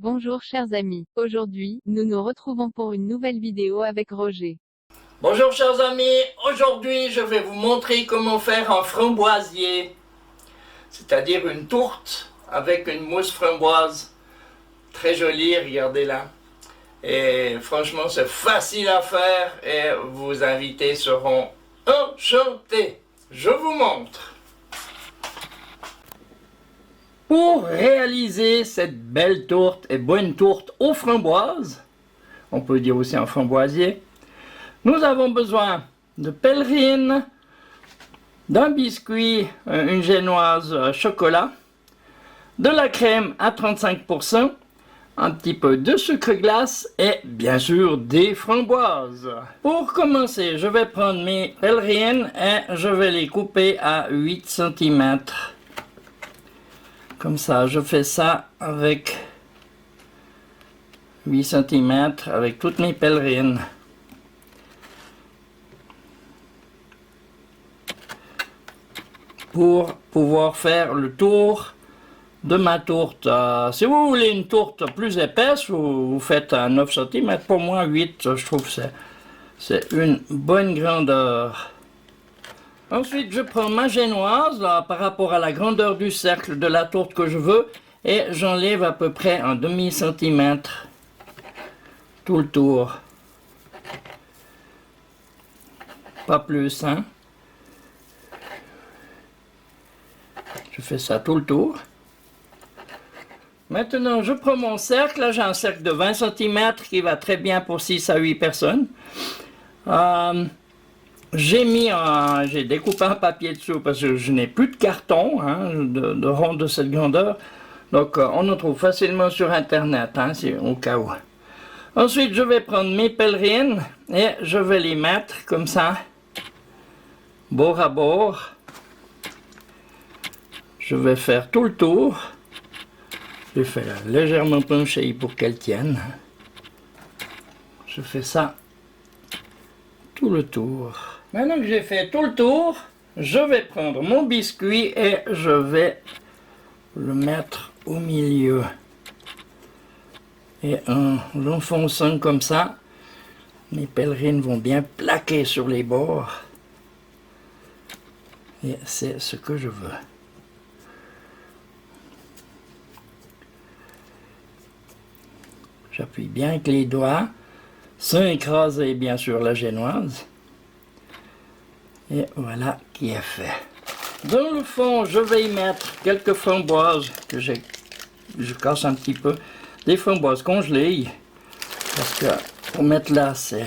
Bonjour chers amis, aujourd'hui, nous nous retrouvons pour une nouvelle vidéo avec Roger. Bonjour chers amis, aujourd'hui je vais vous montrer comment faire un framboisier, c'est-à-dire une tourte avec une mousse framboise, très jolie, regardez-la. Et franchement c'est facile à faire et vos invités seront enchantés. Je vous montre. Pour réaliser cette belle tourte et bonne tourte aux framboises, on peut dire aussi un framboisier, nous avons besoin de pèlerine, d'un biscuit, une génoise chocolat, de la crème à 35%, un petit peu de sucre glace et bien sûr des framboises. Pour commencer, je vais prendre mes pèlerines et je vais les couper à 8 cm. Comme ça, je fais ça avec 8 cm avec toutes mes pèlerines. Pour pouvoir faire le tour de ma tourte. Si vous voulez une tourte plus épaisse, vous faites à 9 cm. Pour moi, 8, je trouve que c'est une bonne grandeur. Ensuite, je prends ma génoise là, par rapport à la grandeur du cercle de la tourte que je veux et j'enlève à peu près un demi-centimètre tout le tour. Pas plus, hein. Je fais ça tout le tour. Maintenant, je prends mon cercle. Là, j'ai un cercle de 20 cm qui va très bien pour 6 à 8 personnes. J'ai découpé un papier dessous parce que je n'ai plus de carton hein, de rond de cette grandeur. Donc, on en trouve facilement sur Internet, hein, au cas où. Ensuite, je vais prendre mes pèlerines et je vais les mettre comme ça, bord à bord. Je vais faire tout le tour. Je vais la légèrement pencher pour qu'elle tienne. Je fais ça tout le tour. Maintenant que j'ai fait tout le tour, je vais prendre mon biscuit et je vais le mettre au milieu. Et en l'enfonçant comme ça, mes pèlerines vont bien plaquer sur les bords. Et c'est ce que je veux. J'appuie bien avec les doigts, sans écraser bien sûr la génoise. Et voilà qui est fait. Dans le fond, je vais y mettre quelques framboises que je casse un petit peu. Des framboises congelées. Parce que pour mettre là, si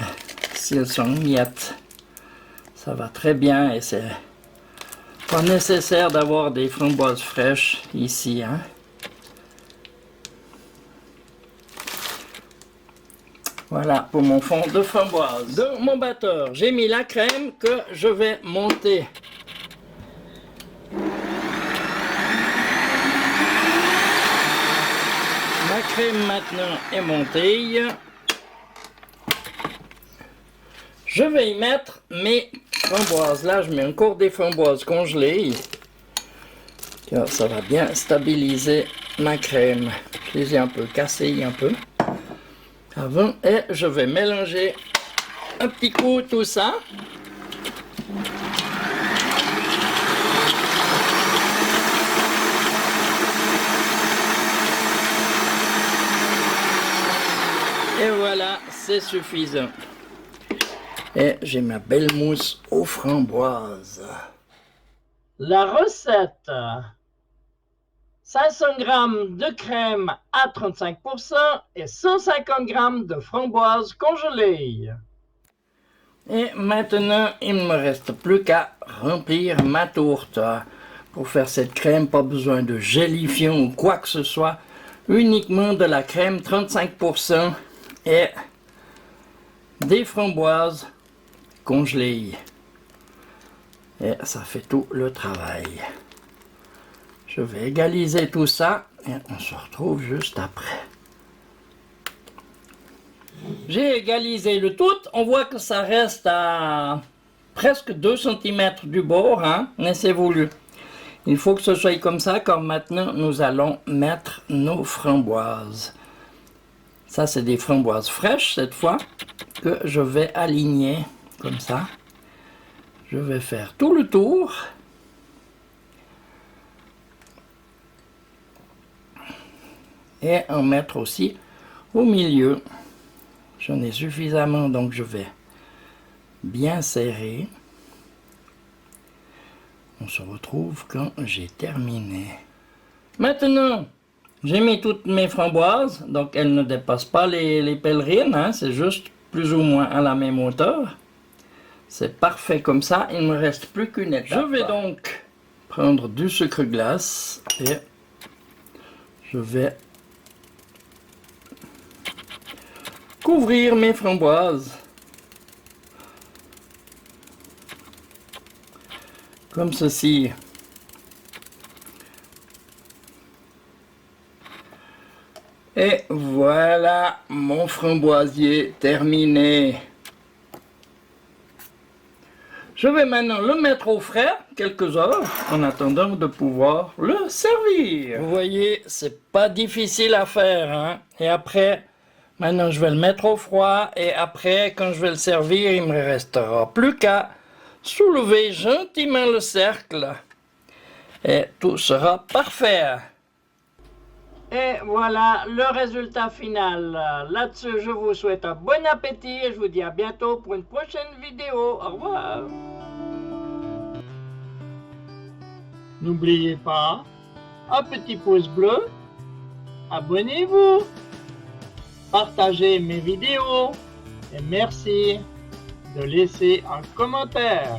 elles sont miettes, ça va très bien. Et c'est pas nécessaire d'avoir des framboises fraîches ici, hein. Voilà pour mon fond de framboise. Dans mon batteur, j'ai mis la crème que je vais monter. Ma crème maintenant est montée. Je vais y mettre mes framboises. Là, je mets encore des framboises congelées. Car ça va bien stabiliser ma crème. Je les ai un peu cassées un peu avant et je vais mélanger un petit coup tout ça. Et voilà, c'est suffisant. Et j'ai ma belle mousse aux framboises. La recette: 500 g de crème à 35% et 150 g de framboises congelées. Et maintenant, il ne me reste plus qu'à remplir ma tourte. Pour faire cette crème, pas besoin de gélifiant ou quoi que ce soit. Uniquement de la crème 35% et des framboises congelées. Et ça fait tout le travail. Je vais égaliser tout ça et on se retrouve juste après. J'ai égalisé le tout. On voit que ça reste à presque 2 cm du bord, hein, mais c'est voulu. Il faut que ce soit comme ça, car maintenant nous allons mettre nos framboises. Ça, c'est des framboises fraîches cette fois que je vais aligner comme ça. Je vais faire tout le tour. Et en mettre aussi au milieu. J'en ai suffisamment, donc je vais bien serrer. On se retrouve quand j'ai terminé. Maintenant, j'ai mis toutes mes framboises, donc elles ne dépassent pas les pèlerines, hein, c'est juste plus ou moins à la même hauteur. C'est parfait comme ça, il ne me reste plus qu'une étape. Je vais donc prendre du sucre glace et je vais couvrir mes framboises comme ceci. Et voilà mon framboisier terminé. Je vais maintenant le mettre au frais quelques heures en attendant de pouvoir le servir. Vous voyez, c'est pas difficile à faire, hein? Et après, maintenant je vais le mettre au froid et après, quand je vais le servir, il me restera plus qu'à soulever gentiment le cercle et tout sera parfait. Et voilà le résultat final. Là-dessus, je vous souhaite un bon appétit et je vous dis à bientôt pour une prochaine vidéo. Au revoir. N'oubliez pas, un petit pouce bleu, abonnez-vous, partagez mes vidéos et merci de laisser un commentaire.